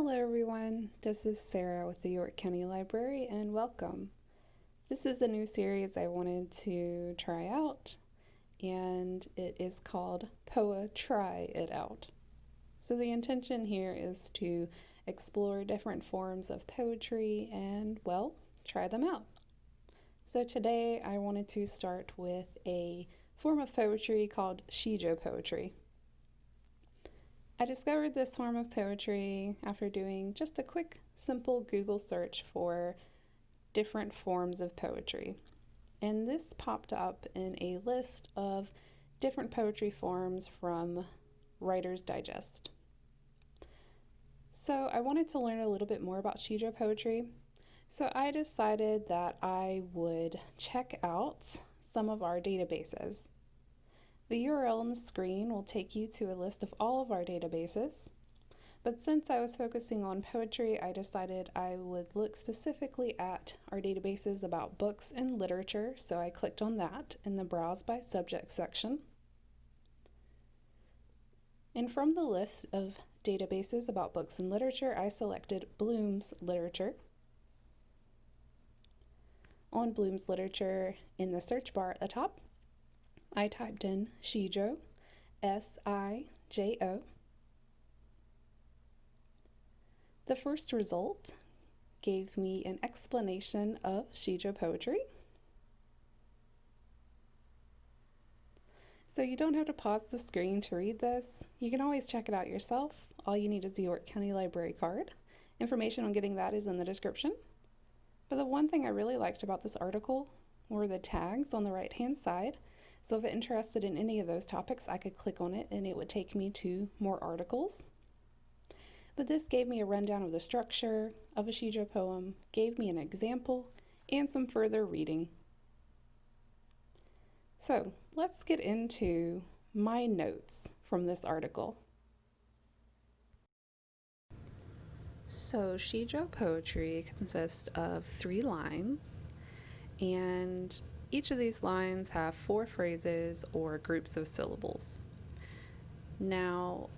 Hello everyone, this is Sarah with the York County Library and welcome. This is a new series I wanted to try out and it is called Poe-Try It Out. So the intention here is to explore different forms of poetry and, well, try them out. So today I wanted to start with a form of poetry called Sijo poetry. I discovered this form of poetry after doing just a quick, simple Google search for different forms of poetry. And this popped up in a list of different poetry forms from Writer's Digest. So I wanted to learn a little bit more about Sijo poetry. So I decided that I would check out some of our databases. The URL on the screen will take you to a list of all of our databases, but since I was focusing on poetry, I decided I would look specifically at our databases about books and literature, so I clicked on that in the Browse by Subject section. And from the list of databases about books and literature, I selected Bloom's Literature. On Bloom's Literature, in the search bar at the top, I typed in Sijo, S-I-J-O. The first result gave me an explanation of Sijo poetry. So you don't have to pause the screen to read this. You can always check it out yourself. All you need is the York County Library card. Information on getting that is in the description. But the one thing I really liked about this article were the tags on the right-hand side. So if I'm interested in any of those topics, I could click on it and it would take me to more articles. But this gave me a rundown of the structure of a Sijo poem, gave me an example, and some further reading. So let's get into my notes from this article. So Sijo poetry consists of 3 lines, and each of these lines have 4 phrases or groups of syllables. Now,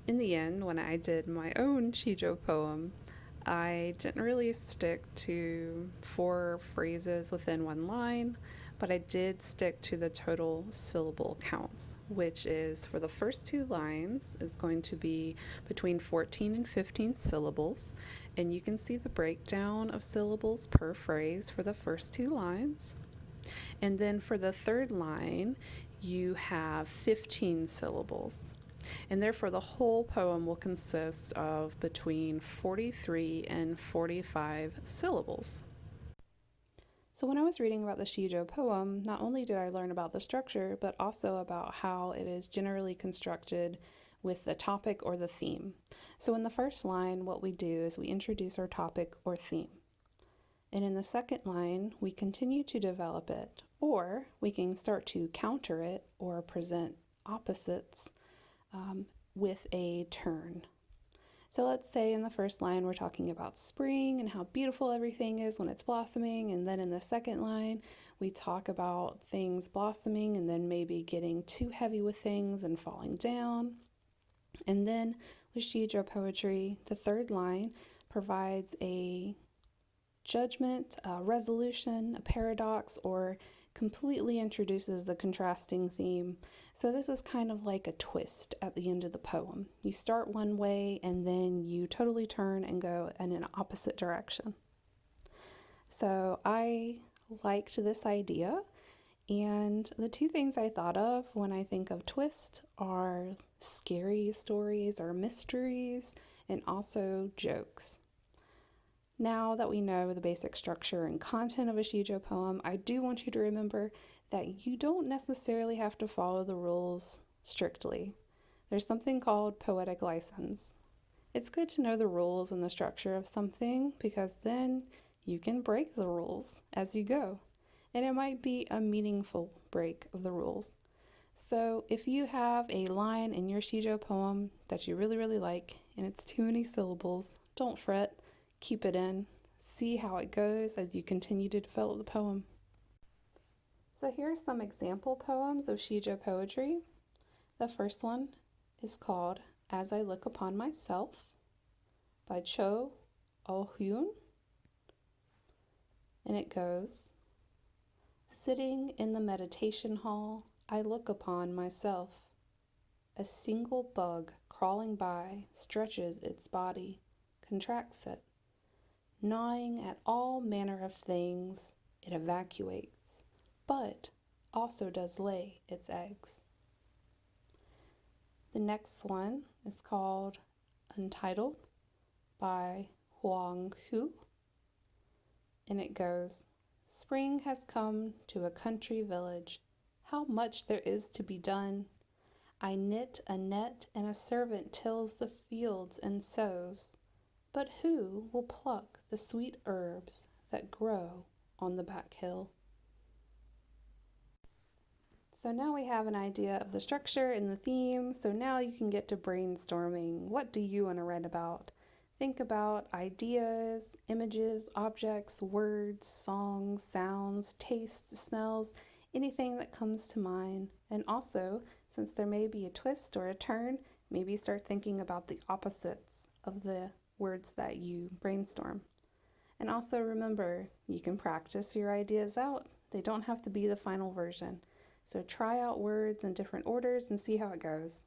in the end, when I did my own Sijo poem, I didn't really stick to 4 phrases within one line, but I did stick to the total syllable counts, which is for the first 2 lines is going to be between 14 and 15 syllables, and you can see the breakdown of syllables per phrase for the first 2 lines. And then for the 3rd line, you have 15 syllables. And therefore, the whole poem will consist of between 43 and 45 syllables. So when I was reading about the Sijo poem, not only did I learn about the structure, but also about how it is generally constructed with the topic or the theme. So in the first line, what we do is we introduce our topic or theme. And in the second line, we continue to develop it, or we can start to counter it or present opposites with a turn. So let's say in the first line, we're talking about spring and how beautiful everything is when it's blossoming. And then in the second line, we talk about things blossoming and then maybe getting too heavy with things and falling down. And then with Sijo poetry, the 3rd line provides a judgment, a resolution, a paradox, or completely introduces the contrasting theme. So this is kind of like a twist at the end of the poem. You start one way and then you totally turn and go in an opposite direction. So I liked this idea, and the 2 things I thought of when I think of twist are scary stories or mysteries and also jokes. Now that we know the basic structure and content of a Sijo poem, I do want you to remember that you don't necessarily have to follow the rules strictly. There's something called poetic license. It's good to know the rules and the structure of something because then you can break the rules as you go. And it might be a meaningful break of the rules. So if you have a line in your Sijo poem that you really, really like and it's too many syllables, don't fret. Keep it in. See how it goes as you continue to develop the poem. So here are some example poems of Sijo poetry. The first one is called As I Look Upon Myself. by Cho Oh-hyun. And it goes, sitting in the meditation hall, I look upon myself. A single bug crawling by stretches its body, contracts it. Gnawing at all manner of things, it evacuates, but also does lay its eggs. The next one is called Untitled by Huang Hu, and it goes, spring has come to a country village. How much there is to be done. I knit a net and a servant tills the fields and sows. But who will pluck the sweet herbs that grow on the back hill? So now we have an idea of the structure and the theme, so now you can get to brainstorming. What do you want to write about? Think about ideas, images, objects, words, songs, sounds, tastes, smells, anything that comes to mind. And also, since there may be a twist or a turn, maybe start thinking about the opposites of the words that you brainstorm. And also remember, you can practice your ideas out. They don't have to be the final version. So try out words in different orders and see how it goes.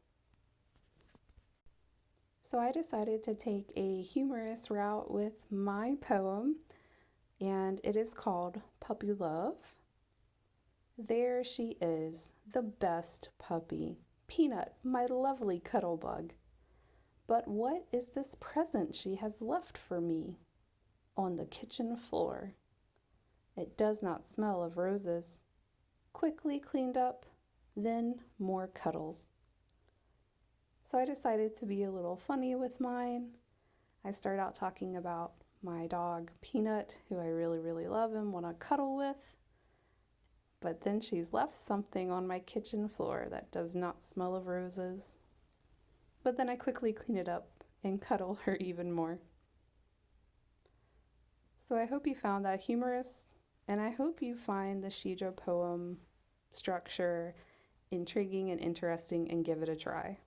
So I decided to take a humorous route with my poem, and it is called Puppy Love. There she is, the best puppy, Peanut, my lovely cuddle bug. But what is this present she has left for me on the kitchen floor? It does not smell of roses. Quickly cleaned up, then more cuddles. So I decided to be a little funny with mine. I start out talking about my dog Peanut, who I really, really love and want to cuddle with. But then she's left something on my kitchen floor that does not smell of roses. But then I quickly clean it up and cuddle her even more. So I hope you found that humorous, and I hope you find the Sijo poem structure intriguing and interesting and give it a try.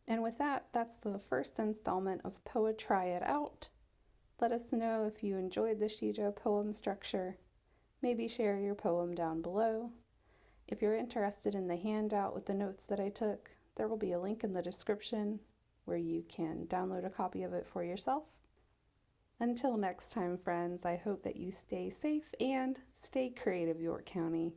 And with that, that's the first installment of Poe-Try It Out. Let us know if you enjoyed the Sijo poem structure. Maybe share your poem down below. If you're interested in the handout with the notes that I took, there will be a link in the description where you can download a copy of it for yourself. Until next time, friends, I hope that you stay safe and stay creative, York County.